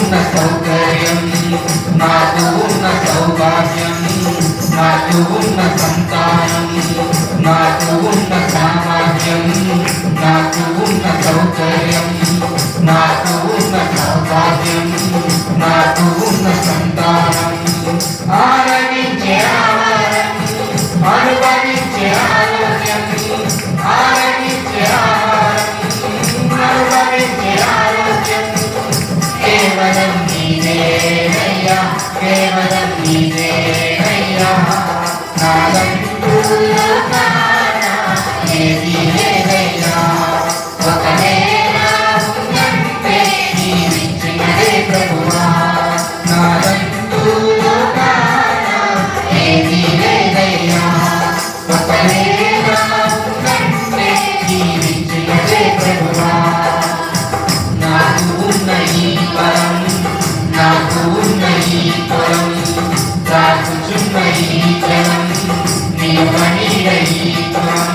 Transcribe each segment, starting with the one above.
ఉన్న సౌకర్యం, నాకు ఉన్న సౌభాగ్యం, నాకు ఉన్న సంతానం, నాకు ఉన్న సామర్థ్యం, నాకు ఉన్న సౌకర్యం, నాకు ఉన్న సౌభాగ్యం, నాకు ఉన్న సంతానం, ఆరగించే ఆహారం, అనుభవించే ఆరోగ్యం, ఆరగించే ఆహారం, అనుభవించే ఆరోగ్యం, కేవలం నీవేనయ్యా, కేవలం నీవేనయ్యా, నాదంటూ లోకాన ఏదీ లేదయ్యా, ఒకవేళ ఉందంటే నీవిచ్చినదే ప్రభువా, నాదంటూ లోకాన ఏదీ లేదయ్యా, ఒకవేళ ఉందంటే నీవిచ్చినదే ప్రభువా, నాకు ఉన్న ఈ బలం, నాకు ఉన్న ఈ పొలం, సాగుచున్న ఈ జనం, నీ పనియ ఈ పురం,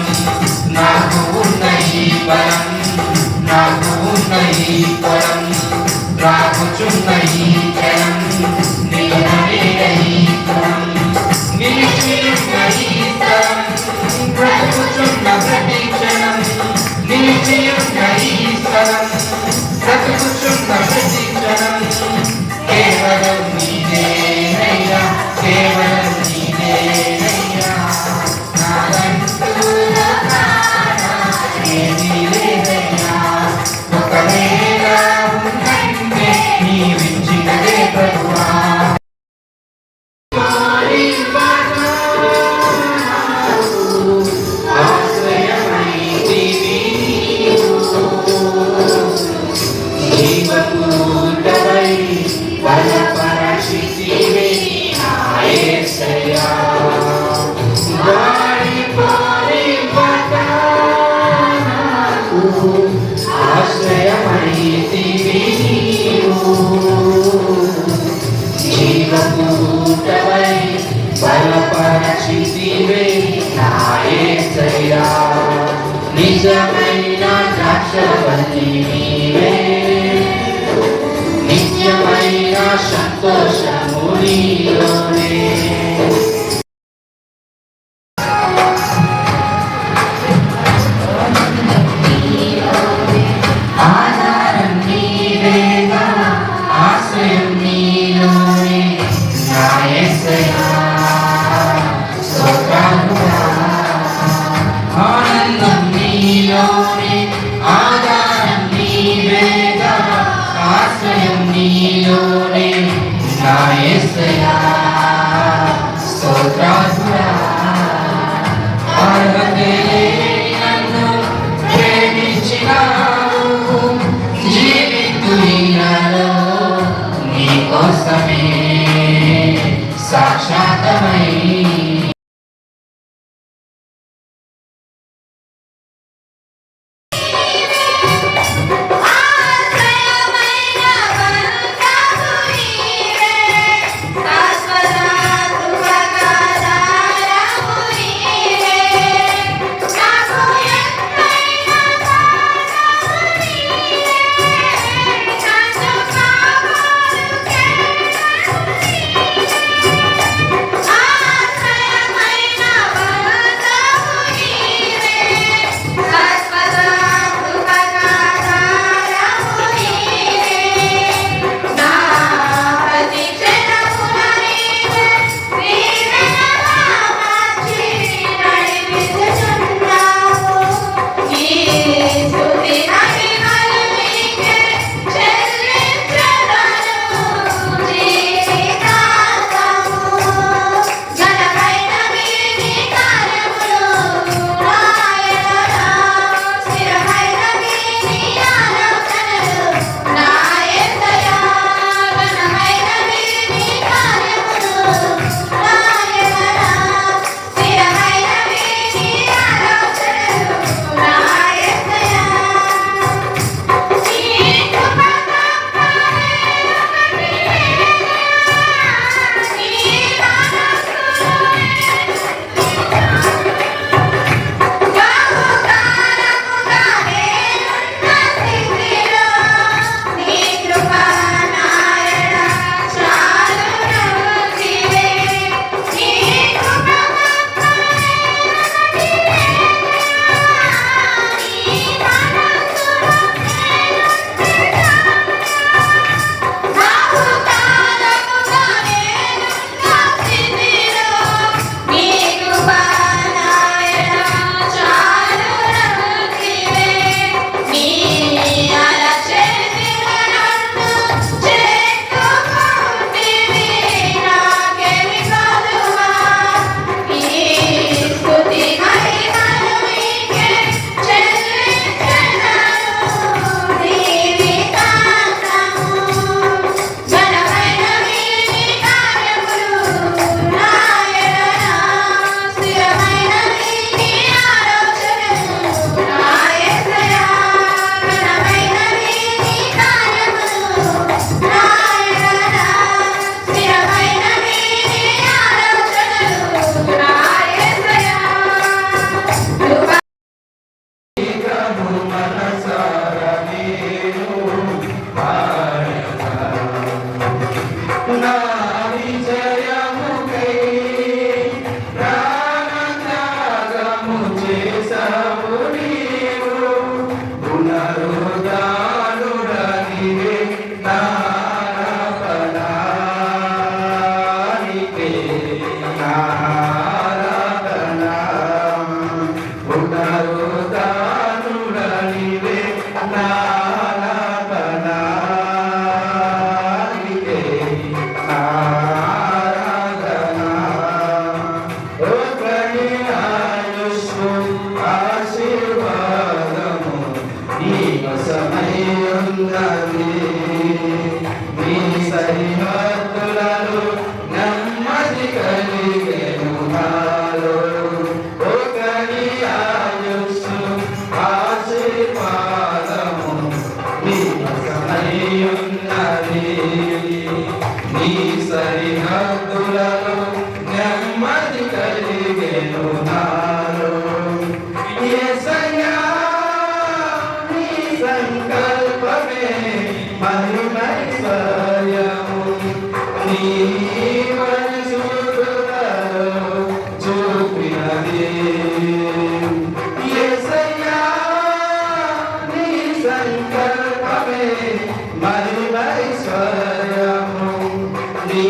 నాకు ఉన్న ఈ బలం, నాకు ఉన్న ఈ పొలం, రాకుచున్న ఈ జనం, నీ పనియ ఈ పురం, నిలిచియున్న ఈ స్థలం, బ్రతుకుచున్న ప్రతి క్షణం, నిలిచియున్న ఈ స్థలం, బ్రతుకుచున్న ప్రతి క్షణం, కేవలం నీవేనయ్యా, కేవలం నీవేనయ్యా, నాదంటూ లోకాన ఏదీ లేదయ్యా, ఒకవేళ ఉందంటే నీవిచ్చినదే ప్రభువా, జీవపూటవై బలపరచితివే నా యేసయ్యా, నిజమైన ద్రాక్షవల్లి నీవే, నిత్యమైన సంతోషము నీలోనే, ఆధారం నీవేగా, ఆశ్రయం నీలోనే, నా యేసయ్యా స్తోత్రముగా, ఆనందం నీలోనే, ఆధారం నీవేగా, ఆశ్రయం నీలోనే, నా యేసయ్యా స్తోత్రముగా, అర్హతే నన్ను ప్రేమించినావు, జీవితులలో నీ కోసమే సాక్షాతమై I సరిహద్దులలో నెమ్మది కలిగెను నాలో. యేసయ్యా నీ సంకల్పమే మహిమైశ్వర్యము, నీ పరిశుద్ధులలో చూపినది. యేసయ్యా నీ సంకల్పమే మహిమైశ్వర్యము, నీ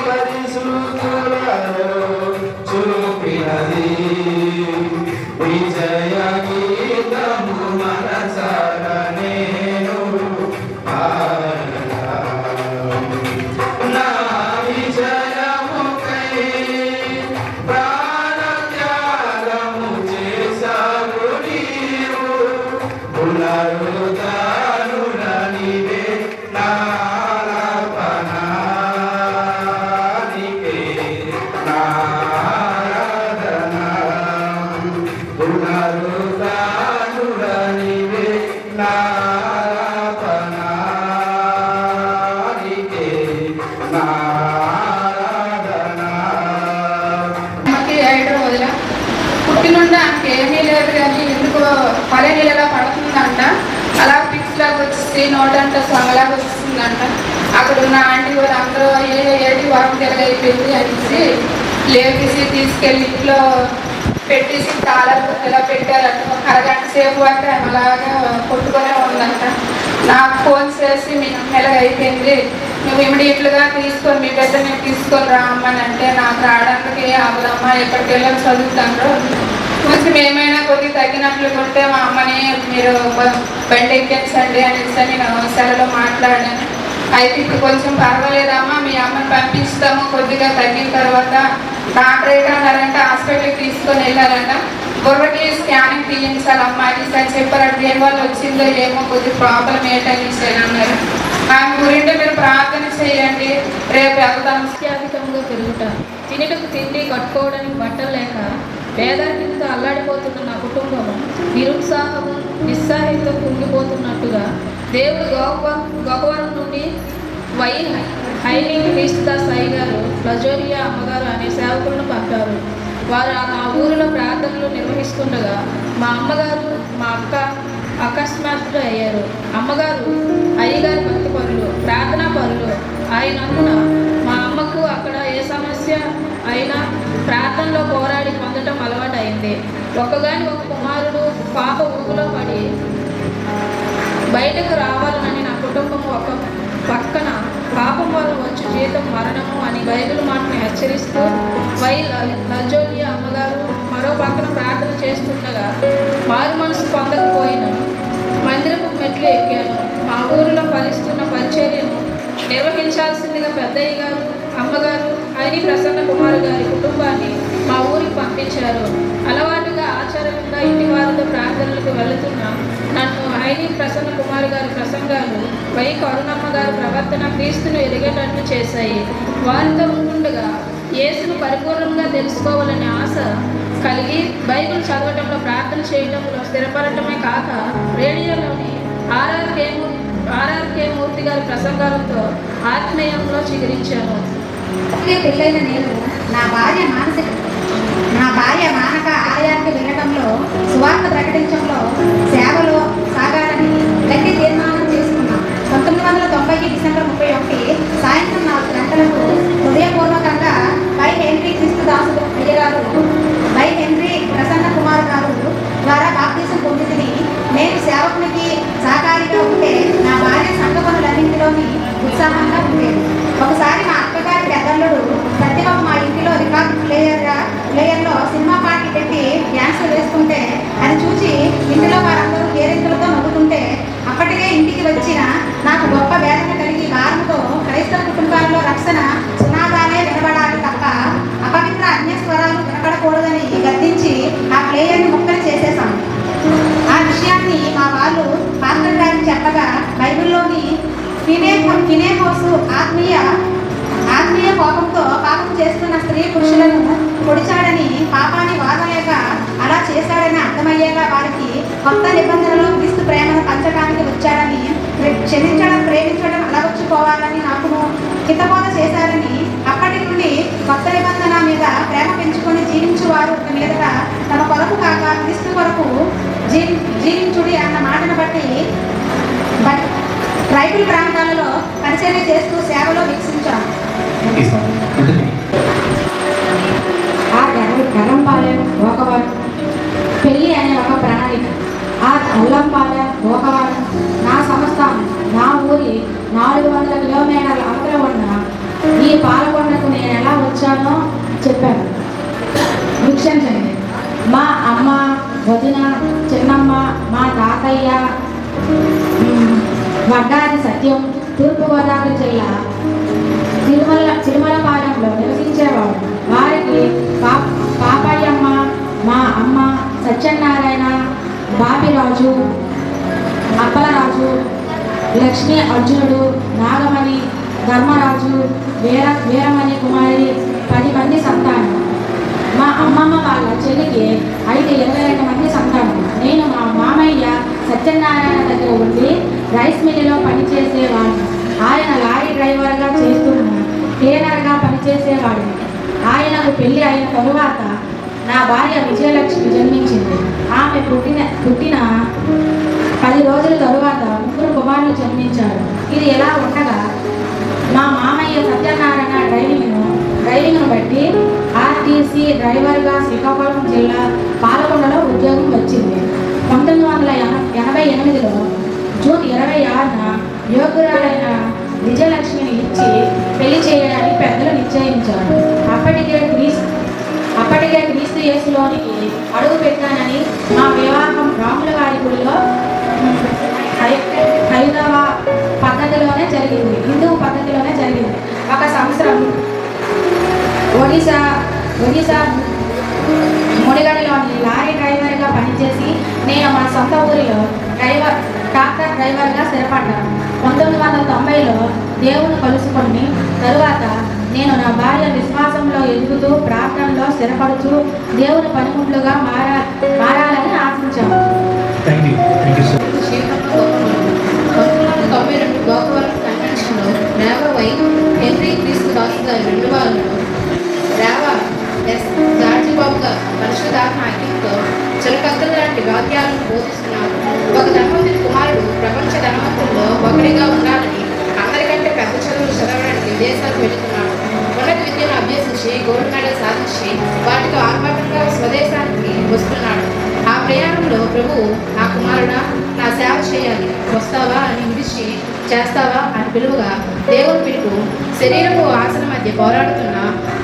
పరిశుద్ధులలో చూపినది. విజయ గీతము మనసార నేను పాడగా, నా విజయముకై ప్రాణత్యాగము చేసావు నీవు. పునరుద్ధానుడ నీవే నారాధనానికే నారాధన. పునరుద్ధానుడ నీవే నారాధనానికే నారాధన. అమ్మకి 5 రోజుల పుట్టినుండి ఆమెకి ఏమీ లేదు కానీ ఎందుకు పదే నీళ్ళలా పడుతుందంట. అలా పిక్స్ లాగా వచ్చేసి నోటంట సొంగలాగా వస్తుందంట. అక్కడ ఉన్న ఆంటీ కూడా అందరూ ఏటి వారం తిరగైపోయింది అనేసి లేపేసి తీసుకెళ్ళి ఇంట్లో పెట్టేసి తాళాలు ఇలా పెట్టారంట. ఒక అరగంట సేపు అంటే ఆమె అలాగా కొట్టుకునే ఉందంట. నాకు ఫోన్ చేసి మీ ఎలాగ అయిపోయింది, నువ్వు ఇమీడియట్గా తీసుకొని మీ బిడ్డని తీసుకొని రా అమ్మని అంటే, నాకు రావడానికి అవ్వదమ్మా, ఎక్కడికి వెళ్ళాలి చదువుతాను, కొంచెం ఏమైనా కొద్దిగా తగ్గినట్లుగా ఉంటే మా అమ్మని మీరు బండి ఎక్కించండి అనేసి నేను సెలలో మాట్లాడాను. అయితే ఇప్పుడు కొంచెం పర్వాలేదమ్మా, మీ అమ్మని పంపిస్తాము, కొద్దిగా తగ్గిన తర్వాత డాక్టర్ ఏంటన్నారంటే హాస్పిటల్కి తీసుకొని వెళ్ళారంట. బుర్రకి స్కానింగ్ తీయించాలమ్మా అనేసి అని చెప్పారు. దేనివల్ల వచ్చిందో ఏమో కొద్దిగా ప్రాబ్లం ఏంటనేసి అన్నారు. ఆమె గురించి మీరు ప్రార్థన చేయండి, రేపు వెళ్దాం. అత్యధికంగా పెరుగుట, తినటకు తిండి, కట్టుకోవడానికి బట్టలు లేక పేదరికంతో అల్లాడిపోతున్న నా కుటుంబము నిరుత్సాహము నిస్సాహితో కుంగిపోతున్నట్టుగా దేవుడు గోకవరం నుండి హైలింగ్ క్రీస్తుదాస్ అయ్య గారు, లజోరియా అమ్మగారు అనే సేవకులను పంపారు. వారు మా ఊరిలో ప్రార్థనలు నిర్వహిస్తుండగా మా అమ్మగారు మా అక్క అకస్మాత్తుగా అయ్యారు. అమ్మగారు అయ్యగారు భక్తి పరులు, ప్రార్థనా పరులు అయినందున మా అమ్మకు అక్కడ ఏ సమస్య అయినా ప్రార్థనలో పోరాడి పొందటం అలవాటైంది. ఒక్కగాని ఒక కుమారుడు పాప ఊగులో పడి బయటకు రావాలని నా కుటుంబం ఒక పక్కన పాపం వల్ల వచ్చు జీతం మరణము అని బైబిల్ మాటను హెచ్చరిస్తూ లజోలియా అమ్మగారు మరో పక్కన ప్రార్థన చేస్తుండగా మారు మనసు పొందకపోయిన మందిరపు మెట్లు ఎక్కాను. మా ఊరిలో ఫలిస్తున్న పరిచర్యను నిర్వహించాల్సిందిగా పెద్దయ్య గారు, అమ్మగారు, ఐని ప్రసన్న కుమార్ గారి కుటుంబాన్ని మా ఊరికి పంపించారు. అలవాటుగా ఆచారంగా ఇంటి వారితో ప్రార్థనలకు వెళుతున్న నన్ను ఐని ప్రసన్న కుమార్ గారి ప్రసంగాలు, కరుణమ్మ గారి ప్రవర్తన క్రీస్తును ఎదిగేటట్లు చేశాయి. వారితో ఉంటుండగా యేసును పరిపూర్ణంగా తెలుసుకోవాలనే ఆశ కలిగి బైబిల్ చదవటంలో, ప్రార్థన చేయడంలో స్థిరపడటమే కాక రేడియోలోని ఆర్ఆర్కే మూర్తి గారి ప్రసంగాలతో ఆత్మీయంలో చిగురించాను. పెళ్ళైన నేను నా భార్య మానక ఆలయానికి వెళ్ళడంలో, సువార్త ప్రకటించడంలో, సేవలో సాగాలని గట్టి తీర్మానం చేసుకున్నాం. 1990 డిసెంబర్ 31 సాయంత్రం 4 గంటలకు హృదయపూర్వకంగా వై హెన్రీ క్రీస్తుదాసు అయ్య గారు, వై హెన్రీ ప్రసన్న కుమార్ గారు ద్వారా బాప్తీసం పొందింది. నేను సేవకునికి సహకారిగా ఉంటే నా భార్య సంఘ పనులన్నింటిలోని ఉత్సాహంగా ఉండేది. ఒకసారి మా అక్కగారి పెద్దల్లుడు సత్యబాబు మా ఇంటిలో రికార్డు ప్లేయర్లో సినిమా పాటలు పెట్టి డ్యాన్సులు వేసుకుంటే అది చూసి ఇంటిలో వారందరూ కేరింతలతో నవ్వుతుంటే అప్పటికే ఇంటికి వచ్చిన నాకు గొప్ప వేదన కలిగి వారంతో క్రైస్తవ కుటుంబాల్లో రక్షణ సునాదాలే వినబడాలి తప్ప అపవిత్ర అన్యస్వరాలు వినపడకూడదని గద్దించి ఆ ప్లేయర్ని ముక్కలు చేసేశాను. ఆ విషయాన్ని మా వాళ్ళు పాస్టర్ గారికి చెప్పగా బైబిల్లోని ఫినేహోసు ఆత్మీయ కోపంతో పాపం చేస్తున్న స్త్రీ పురుషులను పొడిచాడని, పాపాన్ని వాదలేక అలా చేశాడని అర్థమయ్యేలా వారికి కొత్త నిబంధనలో క్రీస్తు ప్రేమను పంచడానికి వచ్చాడని, క్షమించడం, ప్రేమించడం అలవర్చుకోవాలని నాకును హితబోధ చేశారని, అప్పటి నుండి కొత్త నిబంధన మీద ప్రేమ పెంచుకొని జీవించువారు ఇక మీదట తమ కొరకు కాక క్రీస్తు కొరకు జీవించుడి అన్న మాటను బట్టి ట్రైబల్ ప్రాంతాలలో పరిచర్య చేస్తూ సేవలో వికసించాం. ఆ గరంపాలెం ఓకవాడు పెళ్ళి అనే ఒక ప్రణాళిక. ఆ అల్లంపాలెం ఓకవాడు నా సంస్థానం, నా ఊరి 400 కిలోమీటర్ల అవతల ఉన్న ఈ పాలకొండకు నేను ఎలా వచ్చానో చెప్పాను. వీక్షించండి. మా అమ్మ, వదిన, చిన్నమ్మ, మా తాతయ్య వడ్డాది సత్యం తూర్పుగోదావరి జిల్లా తిరుమలపాలెంలో నివసించేవాడు. వారికి పాపయ్యమ్మ, మా అమ్మ, సత్యనారాయణ, బాపిరాజు, అప్పలరాజు, లక్ష్మీ అర్జునుడు, నాగమణి, ధర్మరాజు, వీరమణి కుమారి 10 మంది సంతానం. మా అమ్మమ్మ వాళ్ళ చెల్లికి అయితే 22 మంది సంతానం. నేను మా మామయ్య సత్యనారాయణ దగ్గర ఉండి రైస్ మిల్లులో పనిచేసేవాడిని. ఆయన లారీ డ్రైవర్గా చేస్తున్న క్లీనర్గా పనిచేసేవాడు. ఆయనకు పెళ్లి అయిన తరువాత నా భార్య విజయలక్ష్మి జన్మించింది. ఆమె పుట్టిన 10 రోజుల తరువాత 3 కుమారులు జన్మించారు. ఇది ఎలా ఉండగా మా మామయ్య సత్యనారాయణ డ్రైవింగ్ను బట్టి ఆర్టీసీ డ్రైవర్గా శ్రీకాకుళం జిల్లా పాలకొండలో ఉద్యోగం వచ్చింది. 1988లో జూన్ 26న యోగ్యురాలైన విజయలక్ష్మిని ఇచ్చి పెళ్లి చేయడానికి పెద్దలు నిశ్చయించారు. అప్పటికే క్రీస్తు యేసులోనికి అడుగు పెట్టానని మా వివాహం రాముల వారి గుడిలో హైదవ పద్ధతిలోనే జరిగింది, హిందూ పద్ధతిలోనే జరిగింది. 1 సంవత్సరం ఒడిశా ముడిగడిలోని లారీ డ్రైవర్గా పనిచేసి నేను మా సొంత ఊరిలో ట్రాక్టర్ డ్రైవర్గా స్థిరపడ్డాను. 1990లో దేవుని కలుసుకొని తరువాత నేను నా భార్య విశ్వాసంలో ఎదుగుతూ ప్రార్థనలో స్థిరపడుతూ దేవుని పనిముట్లుగా మారాలని ఆశించాను. 1992 గోకవరం కన్వెన్షన్లో రేవవై హెన్రీ క్రీస్తు దాసు గారి 2 వారులు రేవా ఎస్ జార్జిబాబు గారు పరిశుధాత్మ ఐక్యంతో చిలకత్తలు లాంటి వాక్యాలను బోధిస్తున్నారు. ఒక ధనవంతుని కుమారుడు ప్రపంచ ధనవంతుల్లో ఒకరిగా ఉండాలని అందరికంటే పెద్ద చదువులు చదవడానికి విదేశాలకు వెళుతున్నాడు. ఉన్నత విద్యను అభ్యసించి గోల్డ్ మెడల్ సాధించి వాటితో ఆర్భాటంగా స్వదేశానికి వస్తున్నాడు. ఆ ప్రయాణంలో ప్రభువు, నా కుమారుడా, నా సేవ చేయాలి, వస్తావా అని విడిచి చేస్తావా అని పిలువగా దేవుని పిలుపు శరీరపు ఆశల మధ్య పోరాడుతున్న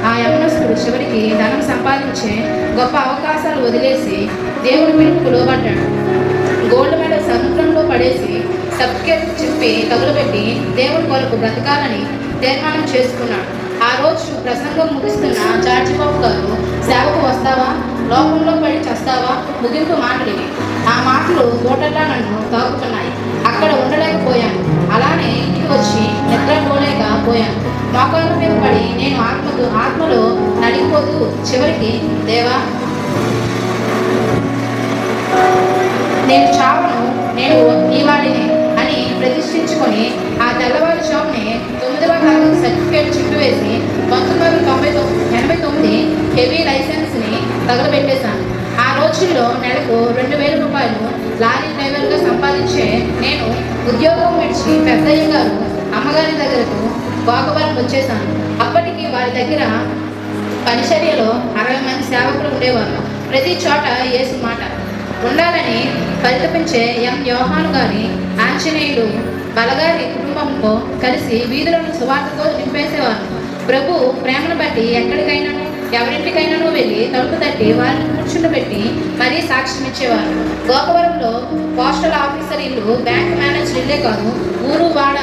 ఆ యవనస్తుడు చివరికి ధనం సంపాదించే గొప్ప అవకాశాలు వదిలేసి దేవుని పిలుపుకు లోబడ్డాడు. గోల్డ్ మెడల్ సముద్రంలో పడేసి సర్టిఫికేట్ చెప్పి తగులుపెట్టి దేవుని కొరకు బ్రతకాలని తీర్మానం చేసుకున్నాడు. ఆ రోజు ప్రసంగం ముగిస్తున్న జార్జిబాబు గారు, సేవకు వస్తావా, లోకంలో పడి చేస్తావా ముగింపు మాటలు. ఆ మాటలు ఓటల్లా నన్ను తాకుతున్నాయి. అక్కడ ఉండలేకపోయాను. అలానే ఇంటికి వచ్చి నిద్రపోలేకపోయాను. మోకాళ్ళ మీద పడి నేను ఆత్మలో నలిగిపోతూ చివరికి, దేవా, నేను చావను, నేను నీ వాడిని అని ప్రతిష్ఠించుకొని ఆ తెల్లవారుజామునే 9వ తరగతి సర్టిఫికేట్ చుట్టువేసి 1989 హెవీ లైసెన్స్ని తగలబెట్టేశాను. ఆ రోజుల్లో నెలకు 2000 రూపాయలు లారీ డ్రైవర్గా సంపాదించే నేను ఉద్యోగం విడిచి పెద్దయ్య గారు అమ్మగారి దగ్గరకు గోకవరం వచ్చేసాను. అప్పటికి వారి దగ్గర పరిచర్యలో 60 మంది సేవకులు ఉండేవారు. ప్రతి చోట యేసు మాట ఉండాలని పరితపించే యోహాను గారి ఆంజనేయులు బలగారి కుటుంబంతో కలిసి వీధులను సువార్తతో నింపేసేవారు. ప్రభు ప్రేమను బట్టి ఎక్కడికైనాను ఎవరింటికైనాను వెళ్ళి తలుపు తట్టి వారిని కూర్చుండబెట్టి మరీ సాక్ష్యం ఇచ్చేవారు. గోకవరంలో పోస్టల్ ఆఫీసర్ ఇల్లు, బ్యాంక్ మేనేజర్ ఇల్లే కాదు, ఊరు వాడ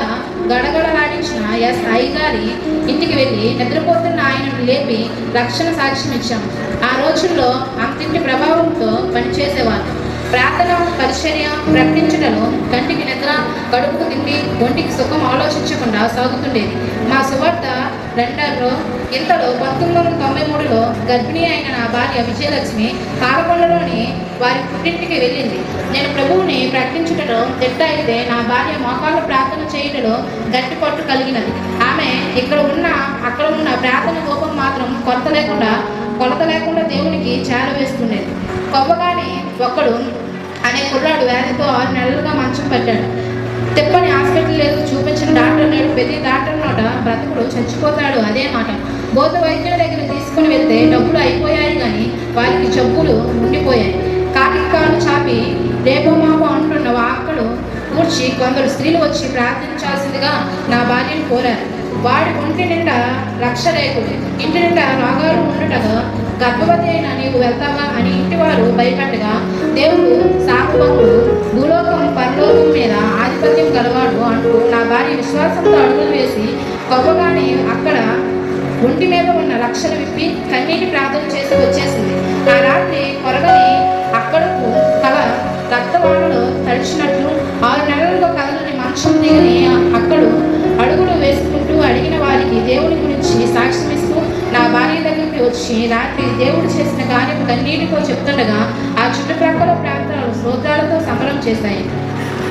గడగడలాడించిన ఎస్ఐ గారి ఇంటికి వెళ్ళి నిద్రపోతున్న ఆయనను లేపి రక్షణ సాక్ష్యం ఇచ్చాము. ఆ రోజుల్లో అంతింటి ప్రభావంతో పనిచేసేవారు. ప్రార్థన, పరిచర్య, ప్రకటించడంలో కంటికి నిద్ర, కడుపుకు తిండి, ఒంటికి సుఖం ఆలోచించకుండా సాగుతుండేది మా సువార్త రెండర్లో. ఇంతలో 1993లో గర్భిణీ అయిన నా భార్య విజయలక్ష్మి పాలకొండలోని వారి పుట్టింటికి వెళ్ళింది. నేను ప్రభువుని ప్రకటించుటలో తిట్ట అయితే నా భార్య మోకాళ్ళు ప్రార్థన చేయుటలో గట్టి పట్టు కలిగినది. ఆమె అలానే అక్కడ ఉన్న ప్రార్థన కోపం మాత్రం కొలత లేకుండా దేవునికి చేరవేసుకునేది. కొవ్వగాని ఒక్కడు అనే కుర్రాడు వ్యాధితో 6 నెలలుగా మంచం పెట్టాడు. తిప్పని హాస్పిటల్ లేదు, చూపించిన డాక్టర్ లేడు. ప్రతి డాక్టర్ నోట బ్రతుకుడు చచ్చిపోతాడు అదే మాట. బోధ వైద్యుల దగ్గర తీసుకుని వెళ్తే డబ్బులు అయిపోయాయి కానీ వారికి జబ్బులు ఉండిపోయాయి. కాలు చాపి రేపో మాపో అంటున్న వాక్కడు కూర్చి కొందరు స్త్రీలు వచ్చి ప్రార్థించాల్సిందిగా నా భార్యను కోరారు. వాడి ఒంటి నిండా రక్షరేకులు, ఇంటి నిండా రోగాలు ఉండుటగా గర్భవతి అయిన నీవు వెళ్తావా అని ఇంటివారు భయపెట్టగా, దేవుడు సాకుభక్తుడు, భూలోకం పరలోకం మీద ఆధిపత్యం గలవాడు అంటూ నా భార్య విశ్వాసంతో అడుగులు వేసి కొవ్వగానే అక్కడ ఒంటి మీద ఉన్న రక్షలు విప్పి కన్నీటి ప్రార్థన చేసి వచ్చేసింది. ఆ రాత్రి కొరగని అక్కడకు కల రక్తవాణలో తడిచినట్లు 6 నెలలుగా కదలని మంచం దిగని అక్కడు అడుగులు వేసుకుంటూ అడిగిన వారికి దేవుని గురించి సాక్ష్యమిస్తూ నా భార్య దగ్గరికి వచ్చి రాత్రి దేవుడు చేసిన కార్యం కన్నీటితో చెప్తుండగా ఆ చుట్టుప్రక్కల ప్రాంతాలు స్తోత్రాలతో సంబరం చేశాయి.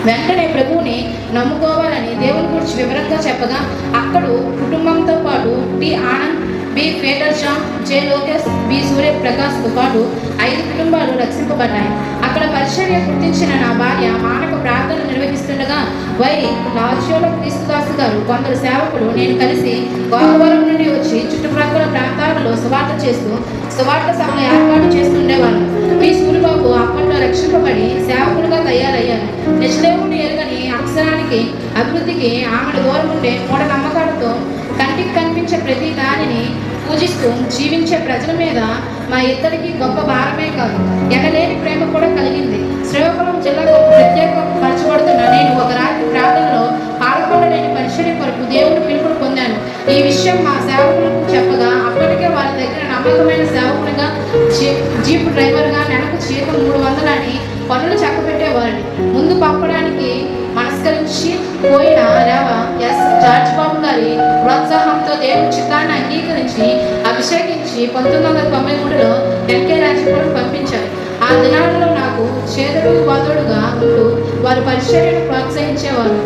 వెంటనే ప్రభువుని నమ్ముకోవాలని దేవుని గురించి వివరంగా చెప్పగా అక్కడు కుటుంబంతో పాటు T Anand, B Peter John, J Lokesh, B సూర్యప్రకాష్తో పాటు 5 కుటుంబాలు రక్షింపబడ్డాయి. అక్కడ పరిచర్య గుర్తించిన నా భార్య మానక ప్రార్థన నిర్వహిస్తుండగా లార్జోలో క్రీస్తుదాసు గారు కొందరు సేవకులు నేను కలిసి గోదావరం నుండి వచ్చి చుట్టుప్రక్కల ప్రాంతాలలో సువార్త సభలు ఏర్పాటు చేస్తుండేవారు. బి సూరిబాబు అప్పట్లో రక్షింపబడి సేవకులుగా తయారయ్యారు. నిజదేవుని ఎరుగని అక్షరానికి అభివృద్ధికి ఆమెను దూరం ఉండే మూఢనమ్మకాలతో కంటికి కనిపించే ప్రతి దానిని పూజిస్తూ జీవించే ప్రజల మీద మా ఇద్దరికి గొప్ప భారమే కాదు, ఎనలేని ప్రేమ కూడా కలిగింది. శ్రీకాకుళం జిల్లాకు ప్రత్యేకపరచబడుతున్న నేను ఒక రాత్రి ప్రార్థనలో పాల్గొనలేని పరిచర్య కొరకు దేవుని పిలుపును పొందాను. ఈ విషయం మా సేవకులకు చెప్పగా అప్పటికే వారి దగ్గర నమ్మకమైన సేవకునిగా, జీప్ డ్రైవర్గా నెలకు జీతం 300 అని పనులు చక్కబెట్టేవారిని. ముందు పంపడానికి మనస్కరించి పోయిన రేవ ఎస్ జార్జ్ బాబు గారి ప్రోత్సాహంతో దేవుని చిత్తాన్ని అంగీకరించి అభిషేకించి 1993లో ఎన్కే రాజపురం పంపించారు. ఆ దినాలలో నాకు చేదుడు బాధుడుగా ఉంటూ వారి పరిచర్యను ప్రోత్సహించేవారు.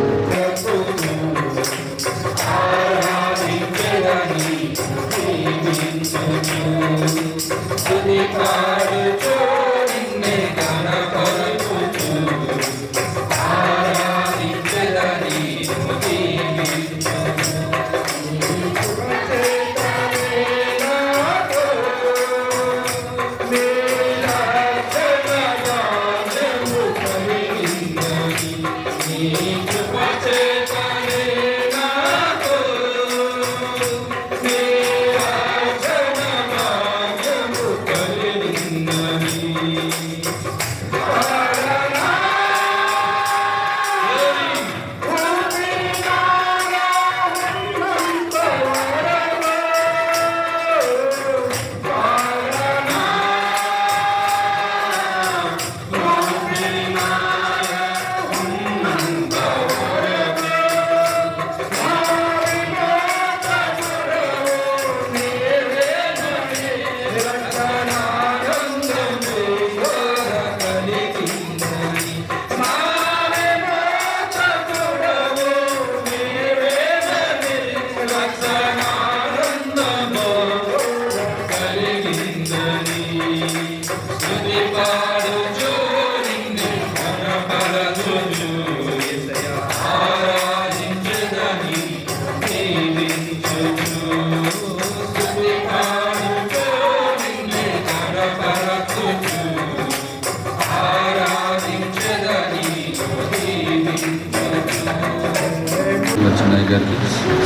గారికి,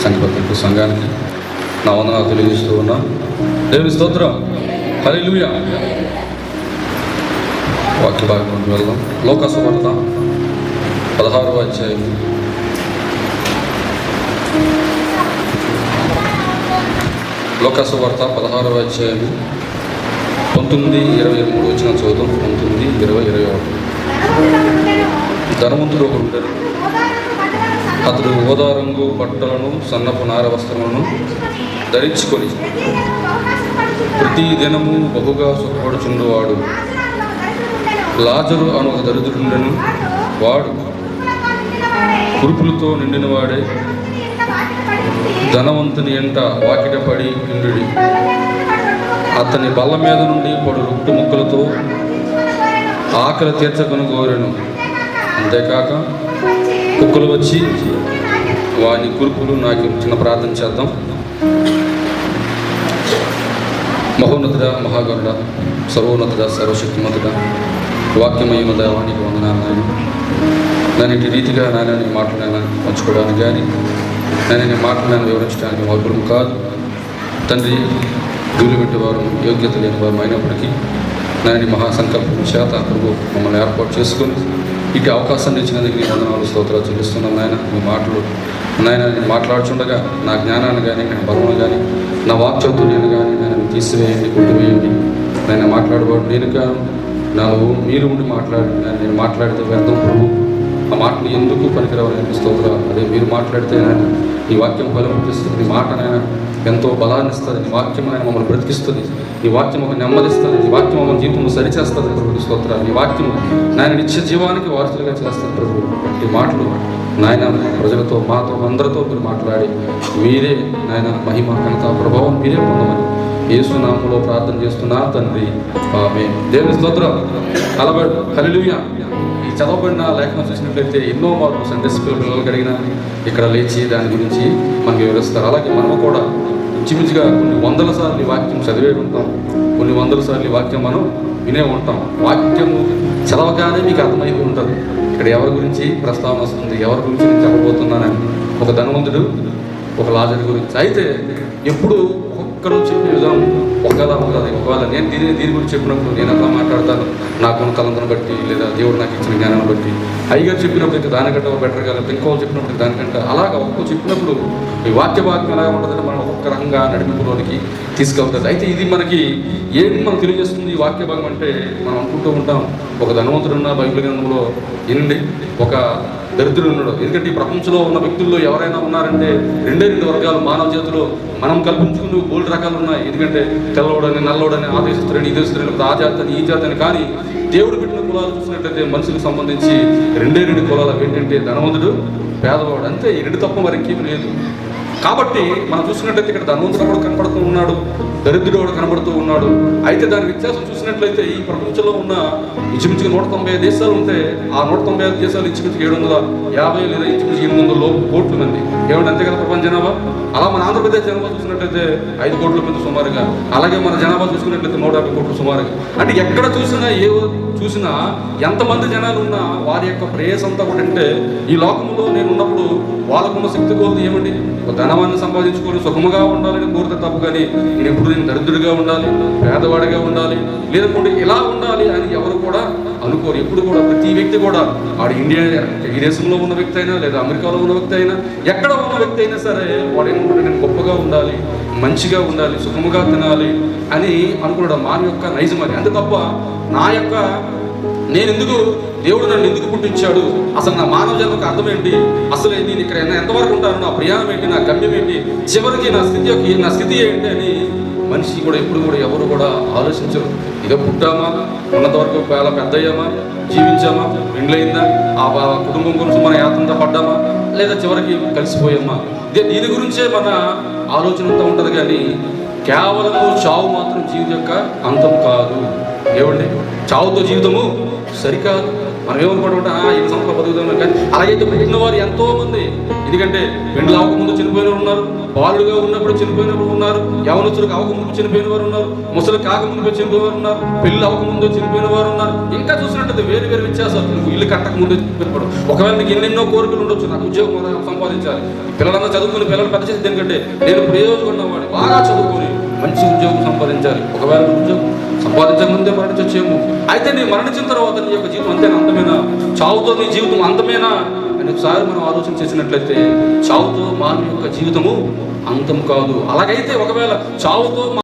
సంఘపత్రులకు, సంఘానికి నా వందనాలు తెలియజేస్తూ ఉన్నా. దేవుని స్తోత్రం, హల్లెలూయా. వాక్య భాగంలోకి వెళ్దాం. లోకాసు వార్త 16వ అధ్యాయం. లోకాసు వార్త 16వ అధ్యాయం 19, 23 వచ్చిన చదువుతాం. 19, 20, 21. ధనవంతుడు ఒకడు ఉంటాడు. అతడు ఊదా రంగు బట్టలను, సన్నపు నార వస్త్రములను ధరించుకొని ప్రతి దినము బహుగా సుఖపడుచుండువాడు. లాజరు అను ఒక దరిద్రుడుండెను. వాడు కురుపులతో నిండినవాడే ధనవంతుని ఎంట వాకిట పడి ఉండుడి. అతని బల్ల మీద నుండి పడు రొట్టె ముక్కలతో ఆకలి తీర్చకుని కోరెను. అంతేకాక కుక్కలు వచ్చి వాని కురుపులు. నాకు చిన్న ప్రార్థన చేద్దాం. మహోన్నతుడ, మహాగరుడ, సర్వోన్నతుడ, సర్వశక్తిమంతుడ, వాక్యమయమ దేవానికి వందనాలు నాయన. నేను ఇటు రీతిగా నాయన నీ మాటలు పంచుకోవడానికి కానీ నేను నీ మాటలను వివరించడానికి మార్పులు కాదు తండ్రి. దూలు పెట్టేవారు, యోగ్యత లేని వారు అయినప్పటికీ నేను మహాసంకల్పం చేత ప్రభు మమ్మల్ని ఏర్పాటు చేసుకొని ఇటు అవకాశాన్ని ఇచ్చినందుకు నీ వందనాలు స్తోత్రాలు చెల్లిస్తున్నాను నాయన. మీ మాటలు నాయన నేను మాట్లాడుచుండగా నా జ్ఞానాన్ని కానీ నా బలమును కానీ నా వాక్చాతుర్యాన్ని కానీ నేను తీసివేయండి, కొట్టివేయండి. నేను మాట్లాడబోడు నేను కాను, నాలో మీరు ఉండి నేను మాట్లాడితే వ్యర్థం ప్రభు. ఆ మాటలు ఎందుకు పనికిరావాలని స్తోత్రాలు. అదే మీరు మాట్లాడితే నాయన ఈ వాక్యం బలం పుట్టిస్తుంది. ఈ మాట నాయన ఎంతో బలాన్ని ఇస్తుంది. నీ వాక్యం ఆయన మమ్మల్ని బ్రతికిస్తుంది. నీ వాక్యం ఒక నెమ్మదిస్తుంది. నీ వాక్యం మమ్మల్ని జీవితంలో సరిచేస్తుంది ప్రభు స్తోత్రాలు. నీ వాక్యం నాయన నిత్య జీవానికి వారసులుగా చేస్తుంది ప్రభు. ఈ మాటలు నాయన ప్రజలతో మాతో అందరితో మీరు మాట్లాడి మీరే నాయన మహిమ ఘనత ప్రభావం మీరే పొందమని యేసు నామములో ప్రార్థన చేస్తున్నా తండ్రి, ఆమేన్. దేవుని స్తోత్రం. హల్లెలూయా. ఈ చదవబడిన లేఖనం చూసినట్లయితే ఎన్నో మార్పు సండే స్కూల్ పిల్లలకు అడిగినా ఇక్కడ లేచి దాని గురించి మనకి వివరిస్తారు. అలాగే మనము కూడా ఇంచుమించుగా కొన్ని వందల సార్లు ఈ వాక్యం చదివే ఉంటాం, కొన్ని వందల సార్లు ఈ వాక్యం మనం వినే ఉంటాం. వాక్యము చదవగానే మీకు అర్థమైపోయి ఉంటుంది ఇక్కడ ఎవరి గురించి ప్రస్తావన వస్తుంది, ఎవరి గురించి నేను చెప్పబోతున్నానని. ఒక ధనవంతుడు, ఒక లాజరు గురించి. అయితే ఎప్పుడు ఒక్కరు చెప్పే విధానం ఒకలా ఉంటుంది. ఒకవేళ నేను దీని గురించి చెప్పినప్పుడు నేను అలా మాట్లాడతాను నాకున్న తలంతను బట్టి, లేదా దేవుడు నాకు ఇచ్చిన జ్ఞానాన్ని బట్టి. అయ్యగారు చెప్పినప్పుడు అయితే దానికంటే బెటర్గా, లేదా ఇంకో చెప్పినప్పుడు దానికంటే అలాగా ఒక్కో చెప్పినప్పుడు ఈ వాక్య భాగం ఎలా ఉంటుందంటే మనం ఒక్కొక్క రకంగా నడిపింపులోనికి తీసుకెళ్తుంది. అయితే ఇది మనకి ఏంటి మనం తెలియజేస్తుంది ఈ వాక్య భాగం అంటే, మనం అనుకుంటూ ఉంటాం ఒక ధనవంతుడు ఉన్న బైబిల్ గ్రంథంలో ఏంటి ఒక దరిద్రుడు ఉన్నాడు. ఎందుకంటే ఈ ప్రపంచంలో ఉన్న వ్యక్తుల్లో ఎవరైనా ఉన్నారంటే రెండే రెండు వర్గాలు మానవ జాతిలో మనం కల్పించుకుని బోల్డ్ రకాలు ఉన్నాయి. ఎందుకంటే తెల్లవాడని, నల్లవాడని, ఆ దేశస్తులని, ఈ దేశస్తులని, ఆ జాతి అని, ఈ జాతి అని. కానీ దేవుడు పెట్టిన కులాలు చూసినట్లయితే మనుషులకు సంబంధించి రెండే రెండు కులాలు ఏంటంటే ధనవంతుడు, పేదవాడు. అంతే, ఈ రెండు తప్ప మరి ఇంకేం లేదు. కాబట్టి మనం చూసినట్లయితే ఇక్కడ ధనవంతుడు కూడా కనబడుతూ ఉన్నాడు, దరిద్రుడు కూడా కనబడుతూ ఉన్నాడు. అయితే దాని వ్యత్యాసం చూసినట్లయితే ఈ ప్రపంచంలో ఉన్న ఇంచుమించుగా 190 దేశాలు ఉంటే ఆ 195 దేశాలు ఇంచుమించుగా 750 లేదా ఇంచుమించు 800 కోట్ల మంది. ఏమంటే అంతే కదా ప్రపంచ జనాభా. అలా మన ఆంధ్రప్రదేశ్ జనాభా చూసినట్లయితే 5 కోట్ల మంది సుమారుగా. అలాగే మన జనాభా చూసుకున్నట్లయితే 150 కోట్లు సుమారుగా. అంటే ఎక్కడ చూసినా ఎంతమంది జనాలు ఉన్నా వారి యొక్క ప్రేయస్ అంతా కూడా అంటే ఈ లోకంలో నేను ఉన్నప్పుడు వాళ్ళకున్న శక్తి కోరుతూ ఏమండి ఒక ధనవాన్ని సంపాదించుకొని సుఖముగా ఉండాలని కోరితే తప్పు. కానీ నేను దరిద్రుడిగా ఉండాలి, పేదవాడిగా ఉండాలి, లేదంటే ఇలా ఉండాలి అని ఎవరు కూడా అనుకోరు. ఎప్పుడు కూడా ప్రతి వ్యక్తి కూడా వాడు ఇండియా ఈ దేశంలో ఉన్న వ్యక్తి అయినా, లేదా అమెరికాలో ఉన్న వ్యక్తి అయినా, ఎక్కడ ఉన్న వ్యక్తి అయినా సరే వాడు ఏమనుకుంటే నేను గొప్పగా ఉండాలి, మంచిగా ఉండాలి, సుఖముగా తినాలి అని అనుకున్నాడు. మానవ యొక్క నైజం అది. అంతే తప్ప దేవుడు నన్ను ఎందుకు పుట్టించాడు, అసలు నా మానవ జన్మకు అర్థం ఏంటి, అసలు నేను ఇక్కడ ఎంతవరకు ఉంటాను, నా ప్రయాణం ఏంటి, నా గమ్యం ఏంటి, చివరికి నా స్థితి ఏంటి అని మనిషి కూడా ఎప్పుడు కూడా ఎవరు కూడా ఆలోచించరు. ఇదో పుట్టామా, ఉన్నంత వరకు చాలా పెద్ద అయ్యామా, జీవించామా, పెండ్లయిందా, ఆ కుటుంబం గురించి మన యాత్రంతో పడ్డామా, లేదా చివరికి కలిసిపోయామా, దీని గురించే మన ఆలోచన అంతా ఉంటుంది. కానీ కేవలము చావు మాత్రం జీవితం యొక్క అంతం కాదు. ఏమండి, చావుతో జీవితము సరికాదు. మనం ఏమనుకుంటా 5 సంవత్సరాలు బతుకుతాం. కానీ అలాగైతే పుట్టిన వారు ఎంతో మంది, ఎందుకంటే పెండ్లు అవ్వకముందు చనిపోయిన వారు ఉన్నారు, బాలుడుగా ఉన్నప్పుడు చనిపోయిన వారు ఉన్నారు, యవనస్తులకు అవ్వకముందు చనిపోయిన వారు ఉన్నారు, ముసలి కాకముందు చనిపోయిన వారు ఉన్నారు, పెళ్లి అవ్వకముందు చనిపోయిన వారు ఉన్నారు. ఇంకా చూసినట్టు వేరు వేరు వ్యత్యాసాలు. నువ్వు ఇల్లు కట్టక ముందు చనిపోయినప్పుడు ఒకవేళ నీకు ఎన్నెన్నో కోరికలు ఉండొచ్చు, నాకు ఉద్యోగం సంపాదించాలి, పిల్లలంతా చదువుకుని పిల్లలు పెద్ద చేసి ఎందుకంటే నేను ప్రయోజనం ఉన్నవాడు, బాగా చదువుకొని మంచి ఉద్యోగం సంపాదించాలి. ఒకవేళ ఉద్యోగం సంపాదించక ముందే మరణించొచ్చేమో. అయితే నీ మరణించిన తర్వాత నీ యొక్క జీవితం అంతేనా, అంతమేనా? చావుతో నీ జీవితం అంతమేనా అని ఒకసారి మనం ఆలోచన చేసినట్లయితే చావుతో మానవ యొక్క జీవితము అంతం కాదు. అలాగైతే ఒకవేళ చావుతో